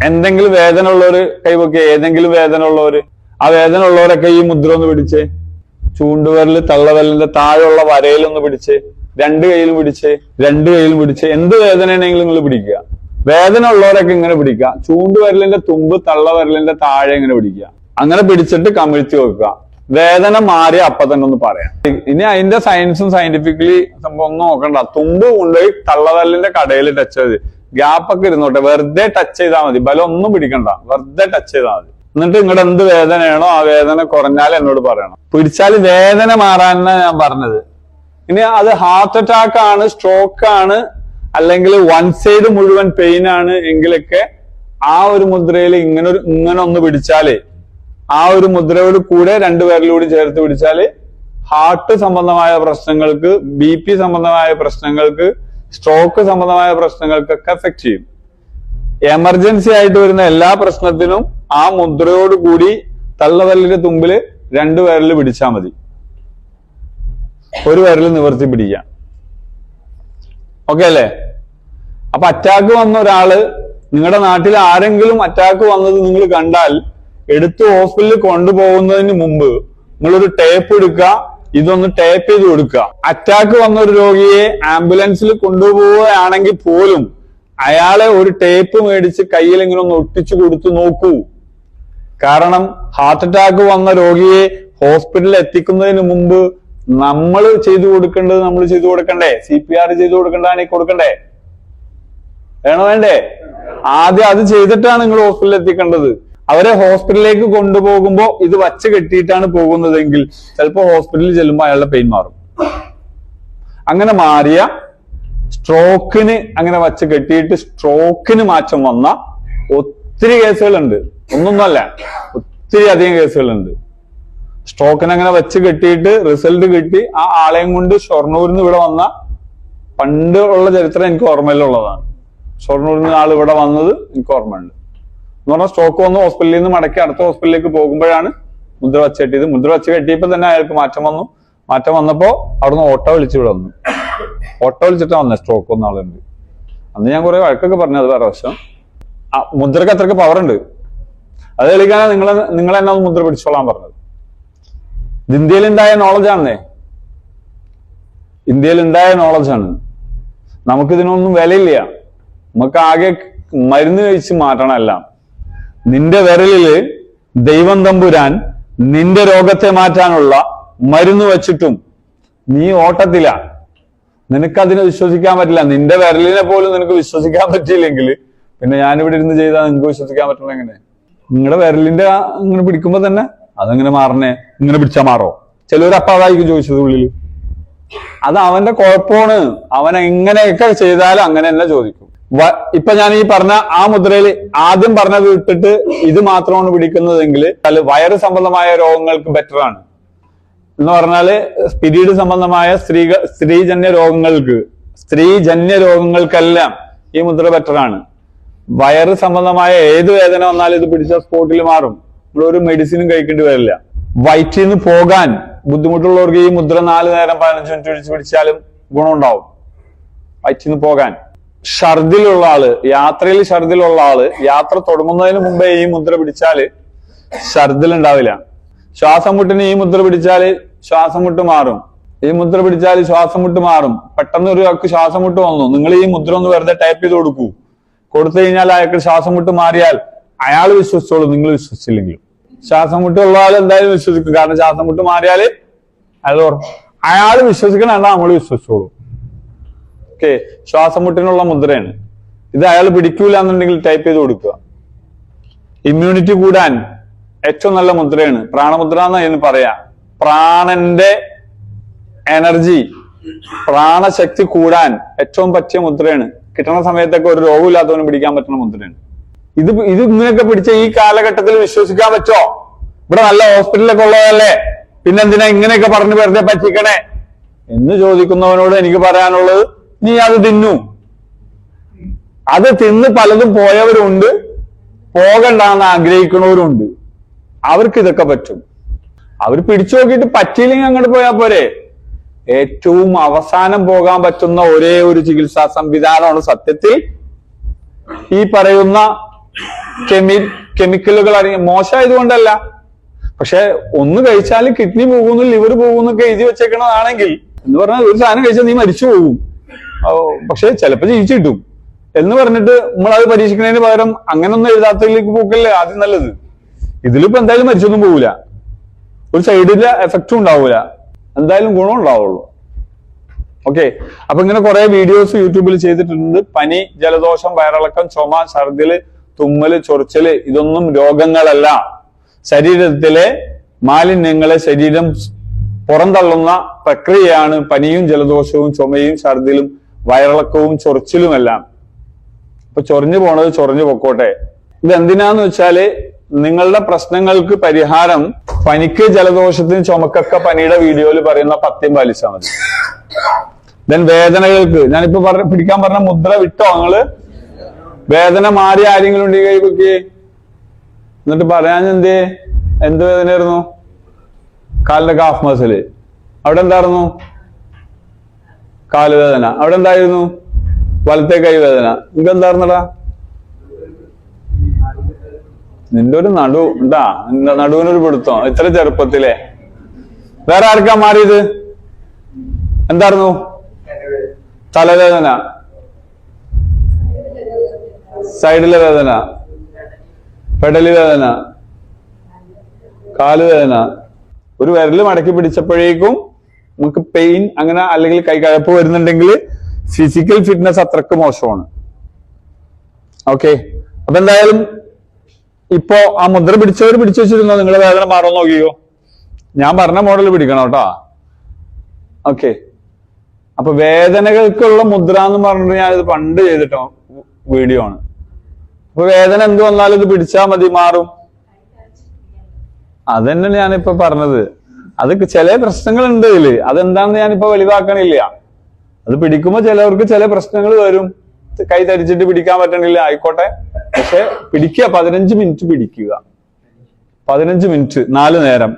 എന്തെങ്കിലും വേദന ഉള്ളവര് കൈവക്കെ, ഏതെങ്കിലും വേദന ഉള്ളവര്, ആ വേദന ഉള്ളവരൊക്കെ ഈ മുദ്ര ഒന്ന് പിടിച്ച്, ചൂണ്ടുവരല് തള്ളവരലിന്റെ താഴെയുള്ള വരയിലൊന്ന് പിടിച്ച്, രണ്ട് കൈയിലും പിടിച്ച്, എന്ത് വേദനയാണെങ്കിലും നിങ്ങൾ പിടിക്കുക. വേദന ഉള്ളവരൊക്കെ ഇങ്ങനെ പിടിക്കുക. ചൂണ്ടുവരലിന്റെ തുമ്പ് തള്ളവരലിന്റെ താഴെ ഇങ്ങനെ പിടിക്കുക. അങ്ങനെ പിടിച്ചിട്ട് കമിഴ്ത്തി വെക്കുക. വേദന മാറിയ അപ്പൊ തന്നെ ഒന്ന് പറയാം. ഇനി അതിന്റെ സയൻസും സയന്റിഫിക്കലി സംഭവം ഒന്നും നോക്കണ്ട. തുമ്പ് കൊണ്ടുപോയി തള്ളവരലിന്റെ കടയിൽ ടച്ച് ചെയ്ത് ഗ്യാപ്പൊക്കെ ഇരുന്നോട്ടെ, വെറുതെ ടച്ച് ചെയ്താൽ മതി. ബലം ഒന്നും പിടിക്കണ്ട, വെറുതെ ടച്ച് ചെയ്താൽ മതി. എന്നിട്ട് നിങ്ങളുടെ എന്ത് വേദനയാണോ ആ വേദന കുറഞ്ഞാൽ എന്നോട് പറയണം. പിടിച്ചാൽ വേദന മാറാനാണ് ഞാൻ പറഞ്ഞത്. ഇനി അത് ഹാർട്ട് അറ്റാക്ക് ആണ്, സ്ട്രോക്ക് ആണ്, അല്ലെങ്കിൽ വൺ സൈഡ് മുഴുവൻ പെയിൻ ആണ് എങ്കിലൊക്കെ ആ ഒരു മുദ്രയിൽ ഇങ്ങനെ ഒന്ന് പിടിച്ചാല്, ആ ഒരു മുദ്രയോട് കൂടെ രണ്ടുപേരിലൂടെ ചേർത്ത് പിടിച്ചാല് ഹാർട്ട് സംബന്ധമായ പ്രശ്നങ്ങൾക്ക്, BP സംബന്ധമായ പ്രശ്നങ്ങൾക്ക്, സ്ട്രോക്ക് സംബന്ധമായ പ്രശ്നങ്ങൾക്കൊക്കെ എഫക്ട് ചെയ്യും. എമർജൻസി ആയിട്ട് വരുന്ന എല്ലാ പ്രശ്നത്തിനും ആ മുദ്രയോട് കൂടി തള്ളവരലിന്റെ തുമ്പില് രണ്ടുപേരിൽ പിടിച്ചാൽ മതി. ഒരു വിരൽ നിവർത്തി പിടിക്കാം. ഓക്കെ അല്ലേ? അപ്പൊ അറ്റാക്ക് വന്ന ഒരാള്, നിങ്ങളുടെ നാട്ടിൽ ആരെങ്കിലും അറ്റാക്ക് വന്നത് നിങ്ങൾ കണ്ടാൽ എടുത്ത് ഹോസ്പിറ്റലിൽ കൊണ്ടുപോകുന്നതിന് മുമ്പ് നിങ്ങളൊരു ടേപ്പ് എടുക്കുക, ഇതൊന്ന് ടേപ്പ് ചെയ്ത് കൊടുക്കുക. അറ്റാക്ക് വന്ന ഒരു രോഗിയെ ആംബുലൻസിൽ കൊണ്ടുപോവുകയാണെങ്കിൽ പോലും അയാളെ ഒരു ടേപ്പ് മേടിച്ച് കയ്യിൽ ഇങ്ങനെ ഒന്ന് ഒട്ടിച്ചു കൊടുത്തു നോക്കൂ. കാരണം ഹാർട്ട് അറ്റാക്ക് വന്ന രോഗിയെ ഹോസ്പിറ്റലിൽ എത്തിക്കുന്നതിന് മുമ്പ് നമ്മൾ ചെയ്തു കൊടുക്കേണ്ടത് നമ്മൾ ചെയ്തു കൊടുക്കണ്ടേ? CPR ചെയ്തു കൊടുക്കേണ്ടതാണ് കൊടുക്കണ്ടേ? വേണോ വേണ്ടേ? ആദ്യം അത് ചെയ്തിട്ടാണ് നിങ്ങൾ ഹോസ്പിറ്റലിൽ എത്തിക്കേണ്ടത്. അവരെ ഹോസ്പിറ്റലിലേക്ക് കൊണ്ടുപോകുമ്പോ ഇത് വച്ച് കെട്ടിയിട്ടാണ് പോകുന്നതെങ്കിൽ ചിലപ്പോ ഹോസ്പിറ്റലിൽ ചെല്ലുമ്പോൾ അയാളുടെ പെയിൻ മാറും. അങ്ങനെ മാറിയ സ്ട്രോക്കിന് അങ്ങനെ വച്ച് കെട്ടിയിട്ട് സ്ട്രോക്കിന് മാറ്റം വന്ന ഒത്തിരി കേസുകളുണ്ട്. ഒന്നൊന്നുമല്ല, ഒത്തിരി അധികം കേസുകളുണ്ട്. സ്ട്രോക്കിന് അങ്ങനെ വെച്ച് കെട്ടിയിട്ട് റിസൾട്ട് കിട്ടി ആ ആളെയും കൊണ്ട് ഷൊർണൂരിൽ നിന്ന് ഇവിടെ വന്ന പണ്ട് ഉള്ള ചരിത്രം എനിക്ക് ഓർമ്മയിലുള്ളതാണ്. ഷൊർണൂരിൽ നിന്ന് ആൾ ഇവിടെ വന്നത് എനിക്ക് ഓർമ്മയുണ്ട്. എന്ന് പറഞ്ഞാൽ സ്ട്രോക്ക് വന്ന് ഹോസ്പിറ്റലിൽ നിന്ന് മടക്കി അടുത്ത ഹോസ്പിറ്റലിലേക്ക് പോകുമ്പോഴാണ് മുദ്ര വച്ച് കെട്ടിയത്. മുദ്ര വച്ച് കെട്ടിയപ്പോൾ തന്നെ അയാൾക്ക് മാറ്റം വന്നു. മാറ്റം വന്നപ്പോ അവിടുന്ന് ഓട്ടോ വിളിച്ച് ഇവിടെ വന്നു. ഓട്ടോ വിളിച്ചിട്ടാ വന്നത്. സ്ട്രോക്ക് വന്ന ആളുണ്ട്. അന്ന് ഞാൻ കുറെ വഴക്കൊക്കെ പറഞ്ഞു. അത് വേറെ വശം. മുദ്രക്ക് അത്രയ്ക്ക് പവർ ഉണ്ട്. അത് തെളിയിക്കാനാണ് നിങ്ങൾ എന്നെ ഒന്ന് മുദ്ര പിടിച്ചോളാൻ പറഞ്ഞത്. ഇത് ഇന്ത്യയിലുണ്ടായ നോളജാണേ. ഇന്ത്യയിലുണ്ടായ നോളജാണ്. നമുക്കിതിനൊന്നും വിലയില്ല. നമുക്ക് ആകെ മരുന്ന് കഴിച്ച് മാറ്റണം എല്ലാം. നിന്റെ വിരലില് ദൈവം തമ്പുരാൻ നിന്റെ രോഗത്തെ മാറ്റാനുള്ള മരുന്ന് വെച്ചിട്ടും നീ ഓട്ടത്തില. നിനക്കതിനെ വിശ്വസിക്കാൻ പറ്റില്ല. നിന്റെ വിരലിനെ പോലും നിനക്ക് വിശ്വസിക്കാൻ പറ്റിയില്ലെങ്കിൽ പിന്നെ ഞാനിവിടെ ഇരുന്ന് ചെയ്താൽ നിനക്ക് വിശ്വസിക്കാൻ പറ്റണം എങ്ങനെ? നിങ്ങളുടെ വിരലിന്റെ ഇങ്ങനെ പിടിക്കുമ്പോ തന്നെ അതെങ്ങനെ മാറണേ? ഇങ്ങനെ പിടിച്ചാൽ മാറോ? ചിലവർ അപ്പൊ അതായിരിക്കും ചോദിച്ചത് ഉള്ളില്. അത് അവന്റെ കുഴപ്പമാണ്. അവൻ എങ്ങനെയൊക്കെ ചെയ്താലും അങ്ങനെ തന്നെ ചോദിക്കും. ഇപ്പൊ ഞാൻ ഈ പറഞ്ഞ ആ മുദ്രയിൽ ആദ്യം പറഞ്ഞത് വിട്ടിട്ട് ഇത് മാത്രമാണ് പിടിക്കുന്നതെങ്കിൽ വയറ് സംബന്ധമായ രോഗങ്ങൾക്ക് ബെറ്റർ ആണ്. എന്ന് പറഞ്ഞാല് പീരീഡ് സംബന്ധമായ സ്ത്രീജന്യ രോഗങ്ങൾക്കെല്ലാം ഈ മുദ്ര ബെറ്റർ ആണ്. വയറ് സംബന്ധമായ ഏത് വേദന വന്നാലും ഇത് പിടിച്ച സ്പോട്ടിൽ മാറും. നമ്മളൊരു മെഡിസിനും കഴിക്കേണ്ടി വരില്ല. വയറ്റിൽ നിന്ന് പോകാൻ ബുദ്ധിമുട്ടുള്ളവർക്ക് ഈ മുദ്ര 4 നേരം 15 മിനിറ്റ് പിടിച്ചാലും ഗുണമുണ്ടാവും. വയറ്റിൽ നിന്ന് പോകാൻ. ഛർദിലുള്ള ആള്, യാത്രയിൽ ഛർദിലുള്ള ആള് യാത്ര തുടങ്ങുന്നതിന് മുമ്പേ ഈ മുദ്ര പിടിച്ചാല് ഛർദിൽ ഉണ്ടാവില്ല. ശ്വാസം മുട്ടിന് ഈ മുദ്ര പിടിച്ചാല് ശ്വാസം മുട്ട് മാറും. ഈ മുദ്ര പിടിച്ചാൽ ശ്വാസം മുട്ട് മാറും. പെട്ടെന്ന് ഒരാൾക്ക് ശ്വാസം മുട്ട് വന്നു, നിങ്ങൾ ഈ മുദ്ര ഒന്ന് വെറുതെ ടൈപ്പ് ചെയ്ത് കൊടുക്കൂ. കൊടുത്തു കഴിഞ്ഞാൽ അയാൾക്ക് ശ്വാസം മുട്ട് മാറിയാൽ അയാൾ വിശ്വസിച്ചോളൂ, നിങ്ങൾ വിശ്വസിച്ചില്ലെങ്കിലും. ശ്വാസം മുട്ടുള്ള ആൾ എന്തായാലും വിശ്വസിക്കും. കാരണം ശ്വാസം മുട്ട് മാറിയാല് അയാൾ വിശ്വസിക്കണ നമ്മൾ വിശ്വസിച്ചോളൂ. ഓക്കെ, ശ്വാസം മുട്ടിനുള്ള മുദ്രയാണ് ഇത്. അയാൾ പിടിക്കൂല എന്നുണ്ടെങ്കിൽ ടൈപ്പ് ചെയ്ത് കൊടുക്കുക. ഇമ്മ്യൂണിറ്റി കൂടാൻ ഏറ്റവും നല്ല മുദ്രയാണ് പ്രാണമുദ്ര എന്ന് പറയാ. പ്രാണന്റെ എനർജി, പ്രാണശക്തി കൂടാൻ ഏറ്റവും പറ്റിയ മുദ്രയാണ്. കിട്ടുന്ന സമയത്തൊക്കെ ഒരു രോഗമില്ലാത്തവനും പിടിക്കാൻ പറ്റുന്ന മുദ്രയാണ് ഇത്. ഇങ്ങനെയൊക്കെ പിടിച്ച ഈ കാലഘട്ടത്തിൽ വിശ്വസിക്കാൻ പറ്റോ? ഇവിടെ നല്ല ഹോസ്പിറ്റലൊക്കെ ഉള്ളതല്ലേ, പിന്നെന്തിനാ ഇങ്ങനെയൊക്കെ പറഞ്ഞു വെറുതെ പറ്റിക്കണേ എന്ന് ചോദിക്കുന്നവനോട് എനിക്ക് പറയാനുള്ളത്, നീ അത് തിന്നു. അത് തിന്ന് പലതും പോയവരുണ്ട്, പോകണ്ടെന്ന് ആഗ്രഹിക്കുന്നവരുണ്ട്. അവർക്ക് ഇതൊക്കെ പറ്റും. അവർ പിടിച്ചു നോക്കിയിട്ട് പറ്റിയില്ലെങ്കിൽ അങ്ങോട്ട് പോയാൽ പോരെ. ഏറ്റവും അവസാനം പോകാൻ പറ്റുന്ന ഒരേ ഒരു ചികിത്സാ സംവിധാനമാണ് സത്യത്തിൽ ഈ പറയുന്ന കെമിക്കലുകൾ മോശമായതുകൊണ്ടല്ല. പക്ഷെ ഒന്ന് കഴിച്ചാൽ കിഡ്നി പോകുന്നു, ലിവർ പോകുന്നൊക്കെ എഴുതി വെച്ചേക്കണതാണെങ്കിൽ എന്ന് പറഞ്ഞാൽ ഒരു സാധനം കഴിച്ചാൽ നീ മരിച്ചു പോകും, പക്ഷെ ചിലപ്പോൾ ജീവിച്ചു കിട്ടും എന്ന് പറഞ്ഞിട്ട് നമ്മളത് പരീക്ഷിക്കുന്നതിന് പകരം അങ്ങനൊന്നും എഴുതാത്തതിലേക്ക് പോക്കല്ലേ ആദ്യം നല്ലത്. ഇതിലിപ്പോ എന്തായാലും മരിച്ചൊന്നും പോകൂല, ഒരു സൈഡിലെ എഫക്റ്റും ഉണ്ടാവൂല, എന്തായാലും ഗുണം ഉണ്ടാവുള്ളൂ. ഓക്കെ, അപ്പൊ ഇങ്ങനെ കുറെ വീഡിയോസ് യൂട്യൂബിൽ ചെയ്തിട്ടുണ്ട്. പനി, ജലദോഷം, വയറിളക്കം, ചുമ, ഛർദില്, തുമ്മല്, ചൊറിച്ചല് ഇതൊന്നും രോഗങ്ങളല്ല. ശരീരത്തിലെ മാലിന്യങ്ങളെ ശരീരം പുറന്തള്ളുന്ന പ്രക്രിയയാണ് പനിയും ജലദോഷവും ചുമയും ഛർദിലും വയറിളക്കവും ചൊറിച്ചിലുമെല്ലാം. അപ്പൊ ചൊറിഞ്ഞു പോണത് ചൊറിഞ്ഞു പൊക്കോട്ടെ. ഇതെന്തിനാന്ന് വെച്ചാല് നിങ്ങളുടെ പ്രശ്നങ്ങൾക്ക് പരിഹാരം പനിക്ക് ജലദോഷത്തിന് ചുമക്കൊക്കെ പനിയുടെ വീഡിയോയിൽ പറയുന്ന പഥ്യം പാലിച്ചാൽ മതി. ദെൻ വേദനകൾക്ക് ഞാനിപ്പോ പിടിക്കാൻ പറഞ്ഞ മുദ്ര വിട്ടോ നിങ്ങള്? വേദന മാറി ആരെങ്കിലും ഉണ്ടെങ്കിൽ കൈ പൊക്കി. എന്നിട്ട് പറയാൻ എന്ത് വേദനയായിരുന്നു? കാലിന്റെ കാഫ് മസില്. അവിടെ എന്തായിരുന്നു? കാലുവേദന. അവിടെ എന്തായിരുന്നു? വലത്തെ കൈ വേദന. നിങ്ങൾക്ക് എന്തായിരുന്നടാ? നിന്റെ ഒരു നടു ഉണ്ടാ? നടുവിനൊരു പിടുത്തം ഇത്ര ചെറുപ്പത്തിലെ. വേറെ ആർക്കാ മാറിയത്? എന്തായിരുന്നു? തലവേദന, സൈഡിലെ വേദന, പെടലി വേദന, കാലുവേദന. ഒരു വിരല് മടക്കി പിടിച്ചപ്പോഴേക്കും നമുക്ക് പെയിൻ അങ്ങനെ അല്ലെങ്കിൽ കൈകഴപ്പ് വരുന്നുണ്ടെങ്കിൽ ഫിസിക്കൽ ഫിറ്റ്നസ് അത്രക്ക് മോശമാണ്. ഓക്കെ, അപ്പൊ എന്തായാലും ഇപ്പോ ആ മുദ്ര പിടിച്ചവർ പിടിച്ചു വെച്ചിരുന്നോ? നിങ്ങളുടെ വേദന മാറുമെന്ന് നോക്കിയോ? ഞാൻ പറഞ്ഞ മോഡൽ പിടിക്കണം കേട്ടോ. ഓക്കെ, അപ്പൊ വേദനകൾക്കുള്ള മുദ്ര എന്ന് പറഞ്ഞിട്ട് ഞാനിത് പണ്ട് ചെയ്തിട്ടോ വീഡിയോ ആണ്. അപ്പൊ വേദന എന്ത് വന്നാലും ഇത് പിടിച്ചാൽ മതി, മാറും. അതന്നെ ഞാനിപ്പോ പറഞ്ഞത്. അത് ചില പ്രശ്നങ്ങളുണ്ട് ഇതില്, അതെന്താണെന്ന് ഞാനിപ്പോ വെളിവാക്കണില്ല. അത് പിടിക്കുമ്പോ ചിലവർക്ക് ചില പ്രശ്നങ്ങൾ വരും. കൈ തരിച്ചിട്ട് പിടിക്കാൻ പറ്റണില്ല, ആയിക്കോട്ടെ. പക്ഷെ പിടിക്കുക, 15 മിനിറ്റ് പിടിക്കുക. 15 മിനിറ്റ് 4 നേരം.